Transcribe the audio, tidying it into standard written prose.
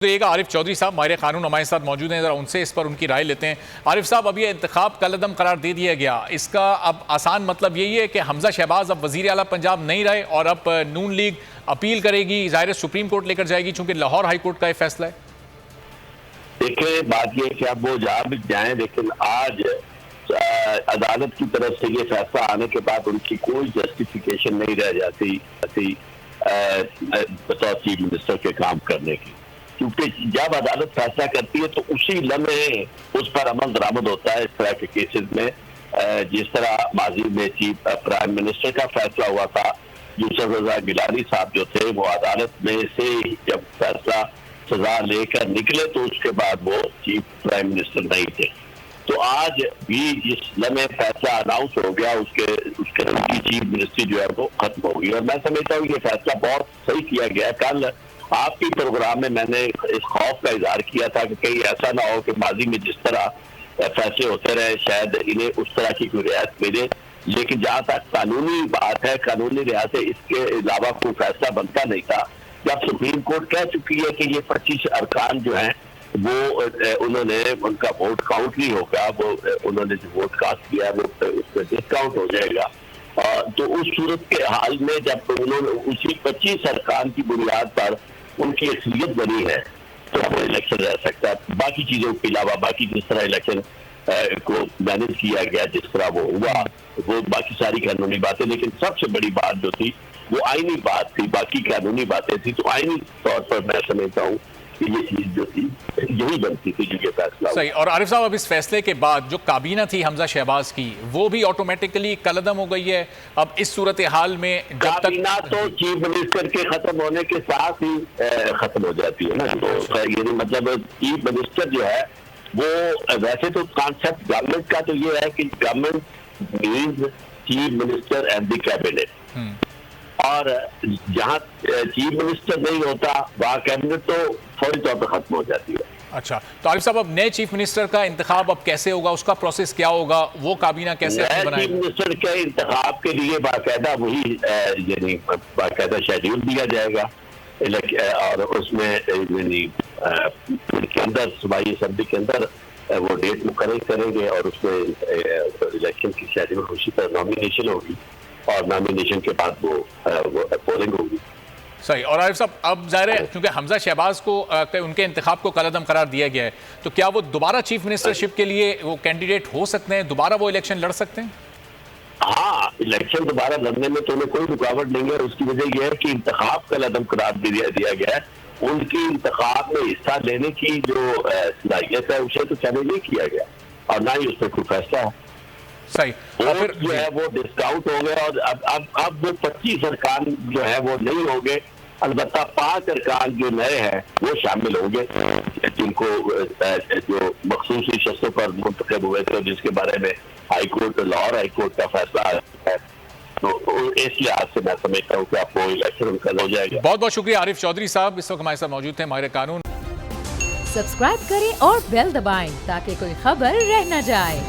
عارف چودھری صاحب ماہر قانون ہمارے ساتھ موجود ہیں، ذرا ان سے اس پر ان کی رائے لیتے ہیں۔ عارف صاحب، اب یہ انتخاب کالعدم قرار دے دیا گیا، اس کا اب آسان مطلب یہی ہے کہ حمزہ شہباز اب وزیر اعلیٰ پنجاب نہیں رہے اور اب نون لیگ اپیل کرے گی، ظاہر سپریم کورٹ لے کر جائے گی چونکہ لاہور ہائی کورٹ کا یہ فیصلہ ہے؟ دیکھیں، بات یہ ہے کہ اب وہ جہاں بھی جائیں، لیکن آج عدالت کی طرف سے یہ فیصلہ آنے کے بعد ان کی کوئی جسٹیفیکیشن نہیں رہ جاتی بطور چیف منسٹر کے کام کرنے کی، کیونکہ جب عدالت فیصلہ کرتی ہے تو اسی لمحے اس پر عمل درآمد ہوتا ہے۔ اس طرح کے کیسز میں جس طرح ماضی میں چیف پرائم منسٹر کا فیصلہ ہوا تھا، یوسف رضا گیلانی صاحب جو تھے وہ عدالت میں سے جب فیصلہ سزا لے کر نکلے تو اس کے بعد وہ چیف پرائم منسٹر نہیں تھے۔ تو آج بھی جس لمحے فیصلہ اناؤنس ہو گیا اس کے چیف منسٹری جو ہے وہ ختم ہو گئی، اور میں سمجھتا ہوں یہ فیصلہ بہت صحیح کیا گیا۔ کل آپ کی پروگرام میں نے اس خوف کا اظہار کیا تھا کہ کہیں ایسا نہ ہو کہ ماضی میں جس طرح فیصلے ہوتے رہے شاید انہیں اس طرح کی کوئی رعایت ملے، لیکن جہاں تک قانونی بات ہے، قانونی لحاظ سے اس کے علاوہ کوئی فیصلہ بنتا نہیں تھا۔ جب سپریم کورٹ کہہ چکی ہے کہ یہ 25 ارکان جو ہیں وہ انہوں نے ان کا ووٹ کاؤنٹ نہیں ہوگا، وہ انہوں نے جو ووٹ کاسٹ کیا وہ اس پہ ڈسکاؤنٹ ہو جائے گا، تو اس صورت کے حال میں جب انہوں نے اسی 25 ارکان کی بنیاد پر ان کی اکثریت بنی ہے تو وہ الیکشن رہ سکتا ہے۔ باقی چیزوں کے علاوہ باقی جس طرح الیکشن کو مینج کیا گیا، جس طرح وہ ہوا، وہ باقی ساری قانونی باتیں، لیکن سب سے بڑی بات جو تھی وہ آئینی بات تھی، باقی قانونی باتیں تھی۔ تو آئینی طور پر میں سمجھتا ہوں کہ یہ چیز جو تھی یہی بنتی تھی جو یہ فیصلہ صحیح۔ اور عارف صاحب، اب اس فیصلے کے بعد جو کابینہ تھی حمزہ شہباز کی وہ بھی آٹومیٹکلی کالعدم ہو گئی ہے۔ اب اس صورتحال میں جب تک کابینہ تو چیف منسٹر کے ختم ہونے کے ساتھ ہی ختم ہو جاتی ہے نا، تو یعنی مطلب چیف منسٹر جو ہے وہ ویسے تو کانسیپٹ گورنمنٹ کا تو یہ ہے کہ government means chief minister and the cabinet, اور جہاں چیف منسٹر نہیں ہوتا وہاں کیبنٹ تو فوری طور پر ختم ہو جاتی ہے۔ اچھا، تو عارف صاحب اب نئے چیف منسٹر کا انتخاب اب کیسے ہوگا، اس کا پروسیس کیا ہوگا، وہ کابینہ کیسے نئے بنائے چیف منسٹر کے انتخاب کے لیے باقاعدہ وہی یعنی باقاعدہ شیڈیول دیا جائے گا، اور اس میں یعنی کے اندر صوبائی اسمبلی کے اندر وہ ڈیٹ مقرر کریں گے، اور اس میں الیکشن کی شیڈیول اسی طرح نامینیشن ہوگی، اور نامینیشن کے بعد وہ پولنگ ہوگی۔ صحیح۔ اور عارف صاحب، اب ظاہر ہے کیونکہ حمزہ شہباز کو ان کے انتخاب کو کالعدم قرار دیا گیا ہے، تو کیا وہ دوبارہ چیف منسٹرشپ کے لیے وہ کینڈیڈیٹ ہو سکتے ہیں، دوبارہ وہ الیکشن لڑ سکتے ہیں؟ ہاں، الیکشن دوبارہ لڑنے میں تو انہیں کوئی رکاوٹ نہیں ہے، اس کی وجہ یہ ہے کہ انتخاب کالعدم قرار دیا گیا ہے۔ ان کی انتخاب میں حصہ لینے کی جو صلاحیت ہے اسے تو چیلنج نہیں کیا گیا، اور نہ ہی اس پہ کوئی فیصلہ ہے۔ صحیح۔ اور پھر جو ہے وہ ڈسکاؤنٹ ہو گئے، اور اب وہ 25 ارکان جو ہے وہ نہیں ہوں گے، البتہ 5 ارکان جو نئے ہیں وہ شامل ہوں گے، جن کو جو مخصوص شخصوں پر منتخب ہوئے تھے، جس کے بارے میں high court, Lahore high court کا فیصلہ ہے، تو اس لحاظ سے میں سمجھتا ہوں کہ آپ کو الیکشن ہو جائے گا۔ بہت بہت شکریہ عارف چودھری صاحب، اس وقت ہمارے ساتھ موجود تھے ماہر قانون۔ سبسکرائب کریں اور بیل دبائیں تاکہ کوئی خبر رہ نہ جائے۔